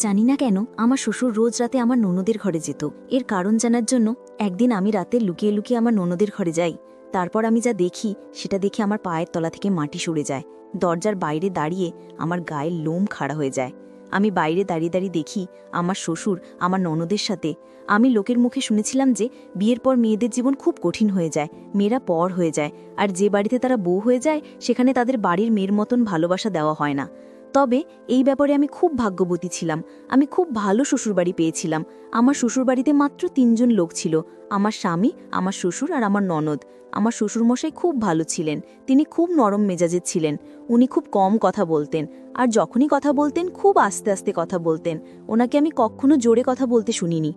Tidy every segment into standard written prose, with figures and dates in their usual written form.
জানি না কেন আমার শ্বশুর রোজ রাতে আমার ননদের ঘরে যেত। এর কারণ জানার জন্য একদিন আমি রাতে লুকিয়ে লুকিয়ে আমার ননদের ঘরে যাই। তারপর আমি যা দেখি সেটা দেখে আমার পায়ের তলা থেকে মাটি সরে যায়। দরজার বাইরে দাঁড়িয়ে আমার গায়ের লোম খাড়া হয়ে যায়। আমি বাইরে দাঁড়িয়ে দাঁড়িয়ে দেখি আমার শ্বশুর আমার ননদের সাথে। আমি লোকের মুখে শুনেছিলাম যে বিয়ের পর মেয়েদের জীবন খুব কঠিন হয়ে যায়, মেয়েরা পর হয়ে যায়, আর যে বাড়িতে তারা বউ হয়ে যায় সেখানে তাদের বাড়ির মেয়ের মতন ভালোবাসা দেওয়া হয় না। তবে এই ব্যাপারে আমি খুব ভাগ্যবতী ছিলাম। আমি খুব ভালো শ্বশুরবাড়ি পেয়েছিলাম। আমার শ্বশুরবাড়িতে মাত্র ৩ জন লোক ছিল, আমার স্বামী, আমার শ্বশুর আর আমার ননদ। আমার শ্বশুরমশাই খুব ভালো ছিলেন। তিনি খুব নরম মেজাজের ছিলেন। উনি খুব কম কথা বলতেন, আর যখনই কথা বলতেন খুব আস্তে আস্তে কথা বলতেন। ওনাকে আমি কখনো জোরে কথা বলতে শুনিনি।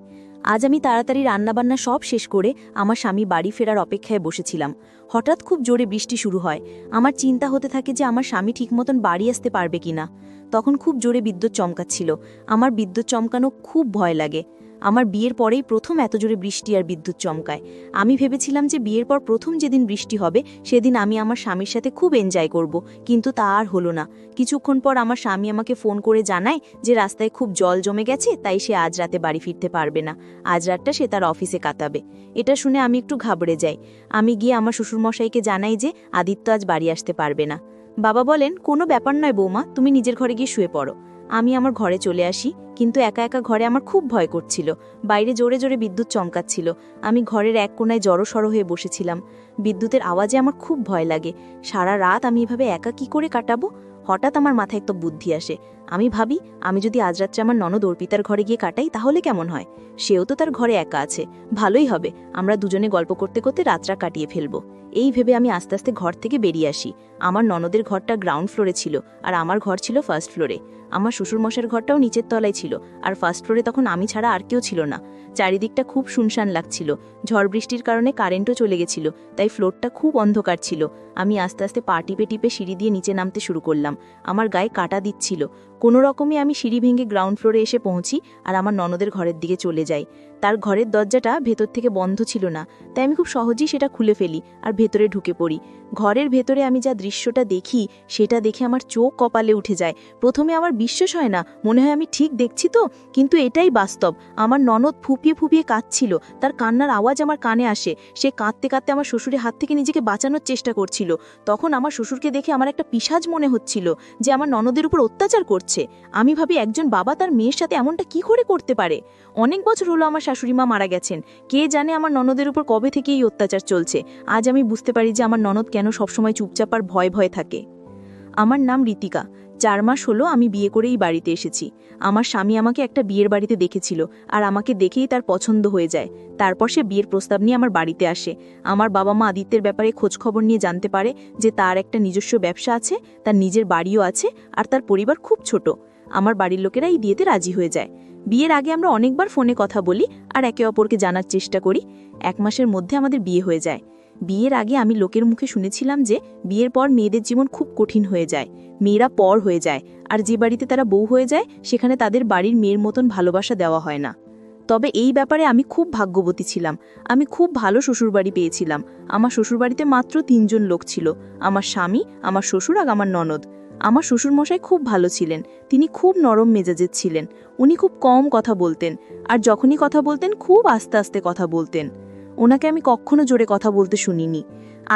আজ আমি তাড়াতাড়ি রান্নাবান্না সব শেষ করে আমার স্বামী বাড়ি ফেরার অপেক্ষায় বসেছিলাম। হঠাৎ খুব জোরে বৃষ্টি শুরু হয়। আমার চিন্তা হতে থাকে যে আমার স্বামী ঠিক মতন বাড়ি আসতে পারবে কিনা। তখন খুব জোরে বিদ্যুৎ চমকাচ্ছিল। আমার বিদ্যুৎ চমকানো খুব ভয় লাগে। আমার বিয়ের পরেই প্রথম এত জোরে বৃষ্টি আর বিদ্যুৎ চমকায়। আমি ভেবেছিলাম যে বিয়ের পর প্রথম যেদিন বৃষ্টি হবে সেদিন আমি আমার স্বামীর সাথে খুব এনজয় করব, কিন্তু তা আর হলো না। কিছুক্ষণ পর আমার স্বামী আমাকে ফোন করে জানায় যে রাস্তায় খুব জল জমে গেছে, তাই সে আজ রাতে বাড়ি ফিরতে পারবে না। আজ রাতটা সে তার অফিসে কাটাবে। এটা শুনে আমি একটু ঘাবড়ে যাই। আমি গিয়ে আমার শ্বশুরমশাইকে জানাই যে আদিত্য আজ বাড়ি আসতে পারবে না। বাবা বলেন, কোনো ব্যাপার নয় বৌমা, তুমি নিজের ঘরে গিয়ে শুয়ে পড়ো। আমি আমার ঘরে চলে আসি, কিন্তু একা একা ঘরে আমার খুব ভয় করছিল। বাইরে জোরে জোরে বিদ্যুৎ চমকাচ্ছিল। আমি ঘরের এক কোনায় জড়সড় হয়ে বসেছিলাম। বিদ্যুতের আওয়াজে আমার খুব ভয় লাগে। সারা রাত আমি এভাবে একা কি করে কাটাবো? হঠাৎ আমার মাথায় একটা বুদ্ধি আসে। আমি ভাবি, আমি যদি আজ রাত্রে আমার ননদ অর্পিতার ঘরে গিয়ে কাটাই তাহলে কেমন হয়? সেও তো তার ঘরে একা আছে, ভালোই হবে। আমরা দুজনে গল্প করতে করতে রাতটা কাটিয়ে ফেলবো। এই ভেবে আমি আস্তে আস্তে ঘর থেকে বেরিয়ে আসি। আমার ননদের ঘরটা গ্রাউন্ড ফ্লোরে ছিল, আর আমার ঘর ছিল ফার্স্ট ফ্লোরে। আমার শ্বশুরমশাইয়ের ঘরটাও নিচের তলায় ছিল, আর ফার্স্ট ফ্লোরে তখন আমি ছাড়া আর কেউ ছিল না। চারিদিকটা খুব শুনশান লাগছিল। ঝড় বৃষ্টির কারণে কারেন্টও চলে গেছিল, তাই ফ্লোরটা খুব অন্ধকার ছিল। আমি আস্তে আস্তে পা টিপে টিপে সিঁড়ি দিয়ে নিচে নামতে শুরু করলাম। আমার গায়ে কাঁটা দিচ্ছিল। কোনো রকমে আমি সিঁড়ি ভেঙে গ্রাউন্ড ফ্লোরে এসে পৌঁছি আর আমার ননদের ঘরের দিকে চলে যাই। তার ঘরের দরজাটা ভেতর থেকে বন্ধ ছিল না, তাই আমি খুব সহজেই সেটা খুলে ফেলি আর ভেতরে ঢুকে পড়ি। ঘরের ভেতরে আমি যা দৃশ্যটা দেখি সেটা দেখে আমার চোখ কপালে উঠে যায়। প্রথমে আমার বিশ্বাস হয় না, মনে হয় আমি ঠিক দেখছি তো, কিন্তু এটাই বাস্তব। আমার ননদ ফুপিয়ে ফুপিয়ে কাঁদছিল। তার কান্নার আওয়াজ আমার কানে আসে। সে কাঁদতে কাঁদতে আমার শ্বশুরের হাত থেকে নিজেকে বাঁচানোর চেষ্টা করছিল। তখন আমার শ্বশুরকে দেখে আমার একটা পিশাচ মনে হচ্ছিল, যে আমার ননদের উপর অত্যাচার করছে। আমি ভাবি, একজন বাবা তার মেয়ের সাথে এমনটা কি করে করতে পারে? অনেক বছর হলো আমার শাশুড়ি মা মারা গেছেন। কে জানে আমার ননদের উপর কবে থেকে এই অত্যাচার চলছে। আজ আমি বুঝতে পারি যে আমার ননদ কেন সবসময় চুপচাপ আর ভয় ভয় থাকে। আমার নাম ঋতিকা। 4 মাস হলো আমি বিয়ে করেই বাড়িতে এসেছি। আমার স্বামী আমাকে একটা বিয়ের বাড়িতে দেখেছিল, আর আমাকে দেখেই তার পছন্দ হয়ে যায়। তারপর সে বিয়ের প্রস্তাব নিয়ে আমার বাড়িতে আসে। আমার বাবা মা আদিত্যের ব্যাপারে খোঁজখবর নিয়ে জানতে পারে যে তার একটা নিজস্ব ব্যবসা আছে, তার নিজের বাড়িও আছে, আর তার পরিবার খুব ছোট। আমার বাড়ির লোকেরা এই বিয়েতে রাজি হয়ে যায়। বিয়ের আগে আমরা অনেকবার ফোনে কথা বলি আর একে অপরকে জানার চেষ্টা করি। 1 মাসের মধ্যে আমাদের বিয়ে হয়ে যায়। বিয়ের আগে আমি লোকের মুখে শুনেছিলাম যে বিয়ের পর মেয়েদের জীবন খুব কঠিন হয়ে যায়, মেয়েরা পর হয়ে যায়, আর যে বাড়িতে তারা বউ হয়ে যায় সেখানে তাদের বাড়ির মেয়ের মতন ভালোবাসা দেওয়া হয় না। তবে এই ব্যাপারে আমি খুব ভাগ্যবতী ছিলাম। আমি খুব ভালো শ্বশুরবাড়ি পেয়েছিলাম। আমার শ্বশুরবাড়িতে মাত্র 3 জন লোক ছিল, আমার স্বামী, আমার শ্বশুর আর আমার ননদ। আমার শ্বশুরমশাই খুব ভালো ছিলেন। তিনি খুব নরম মেজাজের ছিলেন। উনি খুব কম কথা বলতেন, আর যখনই কথা বলতেন খুব আস্তে আস্তে কথা বলতেন। ওনাকে আমি কখনো জোরে কথা বলতে শুনিনি।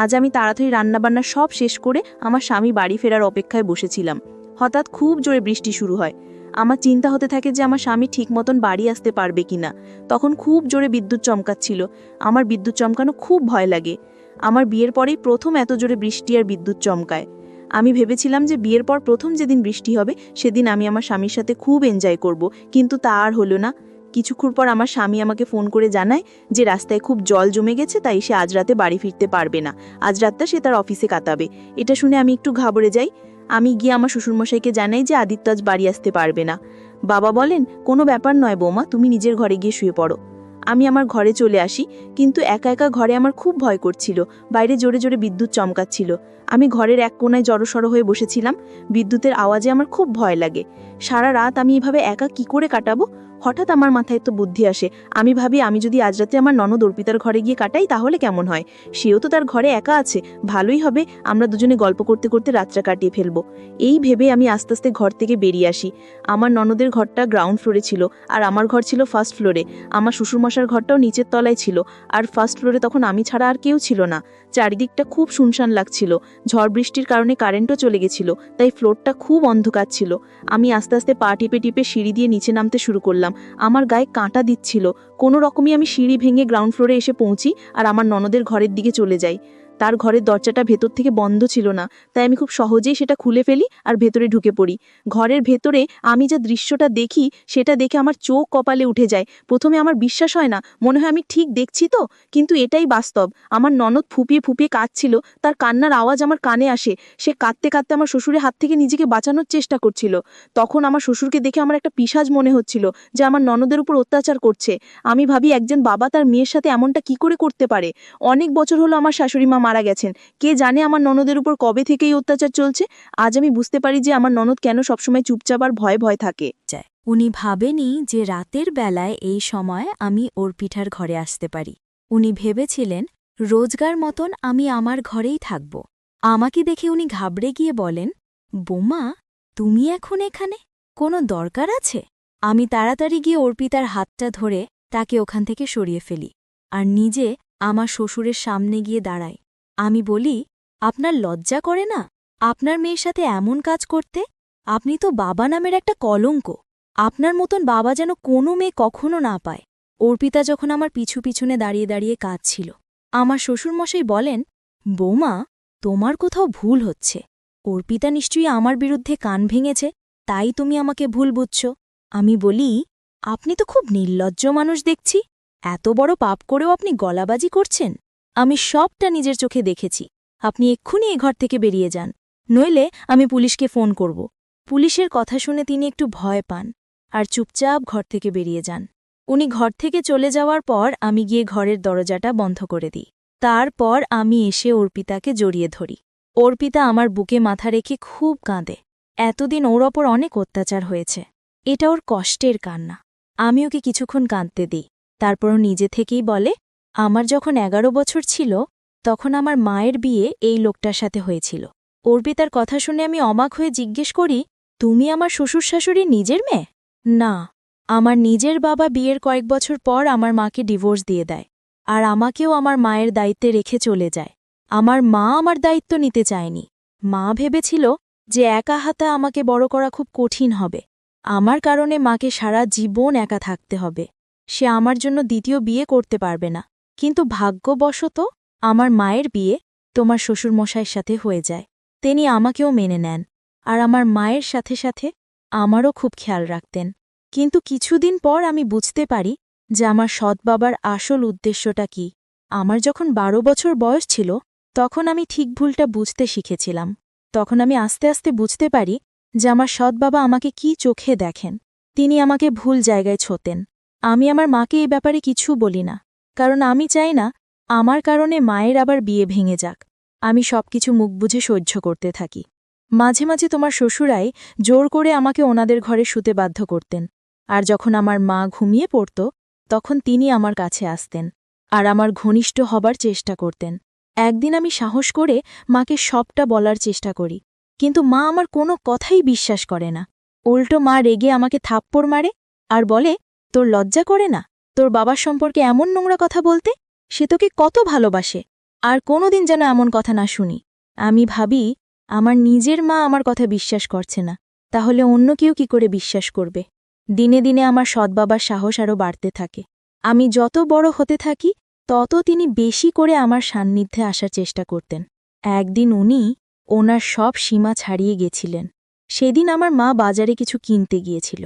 আজ আমি তাড়াতাড়ি রান্নাবান্না সব শেষ করে আমার স্বামী বাড়ি ফেরার অপেক্ষায় বসেছিলাম। হঠাৎ খুব জোরে বৃষ্টি শুরু হয়। আমার চিন্তা হতে থাকে যে আমার স্বামী ঠিক মতন বাড়ি আসতে পারবে কিনা। তখন খুব জোরে বিদ্যুৎ চমকাচ্ছিল। আমার বিদ্যুৎ চমকানো খুব ভয় লাগে। আমার বিয়ের পরেই প্রথম এত জোরে বৃষ্টি আর বিদ্যুৎ চমকায়। আমি ভেবেছিলাম যে বিয়ের পর প্রথম যেদিন বৃষ্টি হবে সেদিন আমি আমার স্বামীর সাথে খুব এনজয় করব, কিন্তু তা আর হলো না। কিছুক্ষণ পর আমার স্বামী আমাকে ফোন করে জানায় যে রাস্তায় খুব জল জমে গেছে, তাই সে আজ রাতে বাড়ি ফিরতে পারবে না। আজ রাতটা সে তার অফিসে কাটাবে। এটা শুনে আমি একটু ঘাবড়ে যাই। আমি গিয়ে আমার শ্বশুরমশাইকে জানাই যে আদিত্য আজ বাড়ি আসতে পারবে না। বাবা বলেন, কোনো ব্যাপার নয় বৌমা, তুমি নিজের ঘরে গিয়ে শুয়ে পড়ো। আমি আমার ঘরে চলে আসি, কিন্তু একা একা ঘরে আমার খুব ভয় করছিল। বাইরে জোরে জোরে বিদ্যুৎ চমকাচ্ছিল। আমি ঘরের এক কোনায় জড়সড় হয়ে বসেছিলাম। বিদ্যুতের আওয়াজে আমার খুব ভয় লাগে। সারা রাত আমি এভাবে একা কি করে কাটাবো? হঠাৎ আমার মাথায় তো বুদ্ধি আসে। আমি ভাবি আমি যদি আজ রাতে আমার ননদ অর্পিতার ঘরে গিয়ে কাটাই তাহলে কেমন হয়। সেও তো তার ঘরে একা আছে, ভালোই হবে, আমরা দুজনে গল্প করতে করতে রাতটা কাটিয়ে ফেলবো। এই ভেবে আমি আস্তে আস্তে ঘর থেকে বেরিয়ে আসি। আমার ননদের ঘরটা গ্রাউন্ড ফ্লোরে ছিল আর আমার ঘর ছিল ফার্স্ট ফ্লোরে। আমার শ্বশুরমশার ঘরটাও নিচের তলায় ছিল। আর ফার্স্ট ফ্লোরে তখন আমি ছাড়া আর কেউ ছিল না। চারিদিকটা খুব শুনশান লাগছিল। ঝড় বৃষ্টির কারণে কারেন্টও চলে গেছিল, তাই ফ্লোরটা খুব অন্ধকার ছিল। আমি আস্তে আস্তে পা টিপে টিপে সিঁড়ি দিয়ে নিচে নামতে শুরু করলাম। আমার গায়ে কাঁটা দিচ্ছিল। কোনো রকমই আমি সিঁড়ি ভেঙে গ্রাউন্ড ফ্লোরে এসে পৌঁছি আর আমার ননদের ঘরের দিকে চলে যাই। তার ঘরের দরজাটা ভেতর থেকে বন্ধ ছিল না, তাই আমি খুব সহজেই সেটা খুলে ফেলি আর ভেতরে ঢুকে পড়ি। ঘরের ভেতরে আমি যে দৃশ্যটা দেখি সেটা দেখে আমার চোখ কপালে উঠে যায়। প্রথমে আমার বিশ্বাস হয় না, মনে হয় আমি ঠিক দেখছি তো, কিন্তু এটাই বাস্তব। আমার ননদ ফুপিয়ে ফুপিয়ে কাঁদছিল, তার কান্নার আওয়াজ আমার কানে আসে। সে কাঁদতে কাঁদতে আমার শ্বশুরের হাত থেকে নিজেকে বাঁচানোর চেষ্টা করছিল। তখন আমার শ্বশুরকে দেখে আমার একটা পিশাচ মনে হচ্ছিল যে আমার ননদের উপর অত্যাচার করছে। আমি ভাবি একজন বাবা তার মেয়ের সাথে এমনটা কি করে করতে পারে। অনেক বছর হলো আমার শাশুড়ি মা মারা গেছেন, কে জানে আমার ননদের উপর কবে থেকেই অত্যাচার চলছে। আজ আমি বুঝতে পারি যে আমার ননদ কেন সবসময় চুপচাপ আর ভয়ে ভয়ে থাকে। উনি ভাবেনি যে রাতের বেলায় এই সময় আমি অর্পিতার ঘরে আসতে পারি। উনি ভেবেছিলেন রোজগার মতন আমি আমার ঘরেই থাকব। আমাকে দেখে উনি ঘাবড়ে গিয়ে বলেন, বোমা, তুমি এখন এখানে? কোনো দরকার আছে? আমি তাড়াতাড়ি গিয়ে অর্পিতার হাতটা ধরে তাকে ওখান থেকে সরিয়ে ফেলি আর নিজে আমার শ্বশুরের সামনে গিয়ে দাঁড়াই। আমি বলি, আপনার লজ্জা করে না আপনার মেয়ের সাথে এমন কাজ করতে? আপনি তো বাবা নামের একটা কলঙ্ক। আপনার মতন বাবা যেন কোনো মেয়ে কখনো না পায়। অর্পিতা যখন আমার পিছু পিছনে দাঁড়িয়ে দাঁড়িয়ে কাঁদছিল, আমার শ্বশুরমশাই বলেন, বৌমা, তোমার কোথাও ভুল হচ্ছে। অর্পিতা নিশ্চয়ই আমার বিরুদ্ধে কান ভেঙেছে, তাই তুমি আমাকে ভুল বুঝছ। আমি বলি, আপনি তো খুব নির্লজ্জ মানুষ দেখছি। এত বড় পাপ করেও আপনি গলাবাজি করছেন। আমি সবটা নিজের চোখে দেখেছি। আপনি এক্ষুনি এ ঘর থেকে বেরিয়ে যান, নইলে আমি পুলিশকে ফোন করব। পুলিশের কথা শুনে তিনি একটু ভয় পান আর চুপচাপ ঘর থেকে বেরিয়ে যান। উনি ঘর থেকে চলে যাওয়ার পর আমি গিয়ে ঘরের দরজাটা বন্ধ করে দিই। তারপর আমি এসে অর্পিতাকে জড়িয়ে ধরি। অর্পিতা আমার বুকে মাথা রেখে খুব কাঁদে। এতদিন ওর ওপর অনেক অত্যাচার হয়েছে, এটা ওর কষ্টের কান্না। আমি ওকে কিছুক্ষণ কাঁদতে দিই। তারপরও নিজে থেকেই বলে, আমার যখন 11 বছর ছিল তখন আমার মায়ের বিয়ে এই লোকটার সাথে হয়েছিল। অর্পিতার কথা শুনে আমি অবাক হয়ে জিজ্ঞেস করি, তুমি আমার শ্বশুর শাশুড়ির নিজের মেয়ে? না, আমার নিজের বাবা বিয়ের কয়েক বছর পর আমার মাকে ডিভোর্স দিয়ে দেয় আর আমাকেও আমার মায়ের দায়িত্বে রেখে চলে যায়। আমার মা আমার দায়িত্ব নিতে চায়নি। মা ভেবেছিল যে একা হাতে আমাকে বড় করা খুব কঠিন হবে। আমার কারণে মাকে সারা জীবন একা থাকতে হবে। সে আমার জন্য দ্বিতীয় বিয়ে করতে পারবে না। কিন্তু ভাগ্যবশত আমার মায়ের বিয়ে তোমার শ্বশুরমশাইয়ের সাথে হয়ে যায়। তিনি আমাকেও মেনে নেন আর আমার মায়ের সাথে সাথে আমারও খুব খেয়াল রাখতেন। কিন্তু কিছুদিন পর আমি বুঝতে পারি যে আমার সৎ বাবার আসল উদ্দেশ্যটা কি। আমার যখন 12 বছর বয়স ছিল তখন আমি ঠিক ভুলটা বুঝতে শিখেছিলাম। তখন আমি আস্তে আস্তে বুঝতে পারি যে আমার সৎ বাবা আমাকে কি চোখে দেখেন। তিনি আমাকে ভুল জায়গায় ছোতেন। আমি আমার মাকে এই ব্যাপারে কিছু বলি না, কারণ আমি চাই না আমার কারণে মায়ের আবার বিয়ে ভেঙে যাক। আমি সবকিছু মুখ বুঝে সহ্য করতে থাকি। মাঝে মাঝে তোমার শ্বশুরাই জোর করে আমাকে ওনাদের ঘরে শুতে বাধ্য করতেন, আর যখন আমার মা ঘুমিয়ে পড়ত তখন তিনি আমার কাছে আসতেন আর আমার ঘনিষ্ঠ হবার চেষ্টা করতেন। একদিন আমি সাহস করে মাকে সবটা বলার চেষ্টা করি, কিন্তু মা আমার কোনো কথাই বিশ্বাস করে না। উল্টো মা রেগে আমাকে থাপ্পড় মারে আর বলে, তোর লজ্জা করে না তোর বাবার সম্পর্কে এমন নোংরা কথা বলতে? সে তোকে কত ভালোবাসে। আর কোনোদিন যেন এমন কথা না শুনি। আমি ভাবি, আমার নিজের মা আমার কথা বিশ্বাস করছে না, তাহলে অন্য কেউ কি করে বিশ্বাস করবে? দিনে দিনে আমার সৎবাবার সাহস আরও বাড়তে থাকে। আমি যত বড় হতে থাকি তত তিনি বেশি করে আমার সান্নিধ্যে আসার চেষ্টা করতেন। একদিন উনি ওনার সব সীমা ছাড়িয়ে গেছিলেন। সেদিন আমার মা বাজারে কিছু কিনতে গিয়েছিল।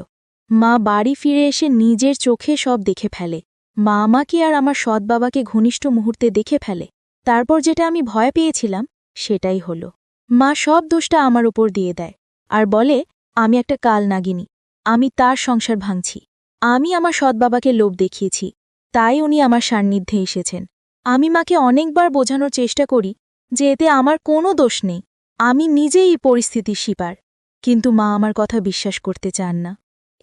মা বাড়ি ফিরে এসে নিজের চোখে সব দেখে ফেলে। মা আমাকে আর আমার সৎবাবাকে ঘনিষ্ঠ মুহূর্তে দেখে ফেলে। তারপর যেটা আমি ভয় পেয়েছিলাম সেটাই হলো। মা সব দোষটা আমার উপর দিয়ে দেয় আর বলে আমি একটা কাল নাগিনী, আমি তার সংসার ভাঙছি। আমি আমার সৎবাবাকে লোভ দেখিয়েছি, তাই উনি আমার সান্নিধ্যে এসেছেন। আমি মাকে অনেকবার বোঝানোর চেষ্টা করি যে এতে আমার কোনো দোষ নেই, আমি নিজেই এই পরিস্থিতির শিকার। কিন্তু মা আমার কথা বিশ্বাস করতে চান না।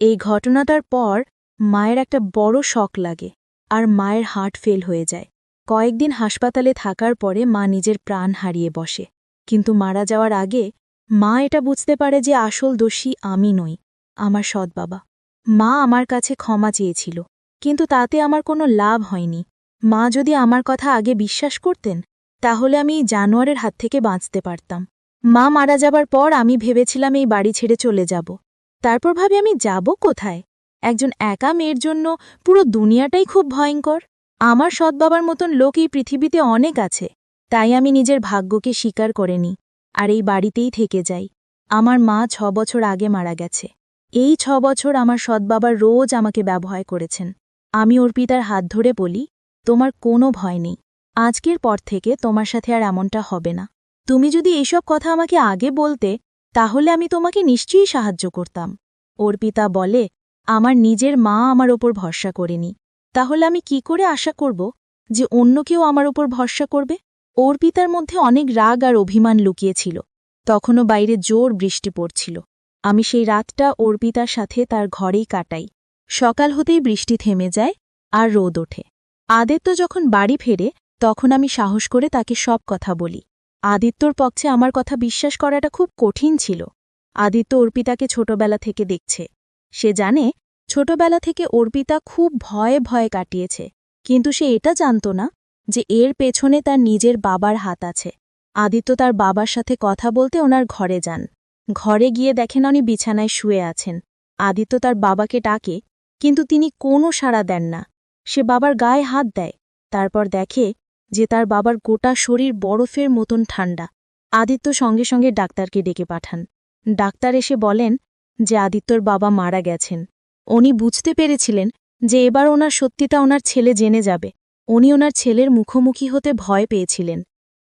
এই ঘটনাটার পর মায়ের একটা বড় শক লাগে আর মায়ের হার্ট ফেল হয়ে যায়। কয়েকদিন হাসপাতালে থাকার পরে মা নিজের প্রাণ হারিয়ে বসে। কিন্তু মারা যাওয়ার আগে মা এটা বুঝতে পারে যে আসল দোষী আমি নই, আমার সৎ বাবা। মা আমার কাছে ক্ষমা চেয়েছিল, কিন্তু তাতে আমার কোনো লাভ হয়নি। মা যদি আমার কথা আগে বিশ্বাস করতেন তাহলে আমি এই জানোয়ারের হাত থেকে বাঁচতে পারতাম। মা মারা যাবার পর আমি ভেবেছিলাম এই বাড়ি ছেড়ে চলে যাব। তারপর ভাবি আমি যাব কোথায়? একজন একা মেয়ের জন্য পুরো দুনিয়াটাই খুব ভয়ঙ্কর। আমার সৎ বাবার মতন লোক এই পৃথিবীতে অনেক আছে, তাই আমি নিজের ভাগ্যকে স্বীকার করে নিই আর এই বাড়িতেই থেকে যাই। আমার মা ৬ বছর আগে মারা গেছে। এই ৬ বছর আমার সৎ বাবা রোজ আমাকে ব্যবহার করেছেন। আমি অর্পিতার হাত ধরে বলি, তোমার কোনো ভয় নেই, আজকের পর থেকে তোমার সাথে আর এমনটা হবে না। তুমি যদি এইসব কথা আমাকে আগে বলতে তাহলে আমি তোমাকে নিশ্চয়ই সাহায্য করতাম। অর্পিতা বলে, আমার নিজের মা আমার ওপর ভরসা করেনি, তাহলে আমি কি করে আশা করব যে অন্য কেউ আমার ওপর ভরসা করবে? অর্পিতার মধ্যে অনেক রাগ আর অভিমান লুকিয়েছিল। তখনও বাইরে জোর বৃষ্টি পড়ছিল। আমি সেই রাতটা অর্পিতার সাথে তার ঘরেই কাটাই। সকাল হতেই বৃষ্টি থেমে যায় আর রোদ ওঠে। আদিত্য যখন বাড়ি ফেরে তখন আমি সাহস করে তাকে সব কথা বলি। আদিত্যর পক্ষে আমার কথা বিশ্বাস করাটা খুব কঠিন ছিল। আদিত্য অর্পিতাকে ছোটবেলা থেকে দেখছে। সে জানে ছোটবেলা থেকে অর্পিতা খুব ভয়ে ভয়ে কাটিয়েছে, কিন্তু সে এটা জানত না যে এর পেছনে তার নিজের বাবার হাত আছে। আদিত্য তার বাবার সাথে কথা বলতে ওনার ঘরে যান। ঘরে গিয়ে দেখেন উনি বিছানায় শুয়ে আছেন। আদিত্য তার বাবাকে ডাকে, কিন্তু তিনি কোনো সাড়া দেন না। সে বাবার গায়ে হাত দেয়, তারপর দেখে যে তার বাবার গোটা শরীর বরফের মতন ঠান্ডা। আদিত্য সঙ্গে সঙ্গে ডাক্তারকে ডেকে পাঠান। ডাক্তার এসে বলেন যে আদিত্যর বাবা মারা গেছেন। উনি বুঝতে পেরেছিলেন যে এবার ওনার সত্যিটা ওনার ছেলে জেনে যাবে। উনি ওনার ছেলের মুখোমুখি হতে ভয় পেয়েছিলেন।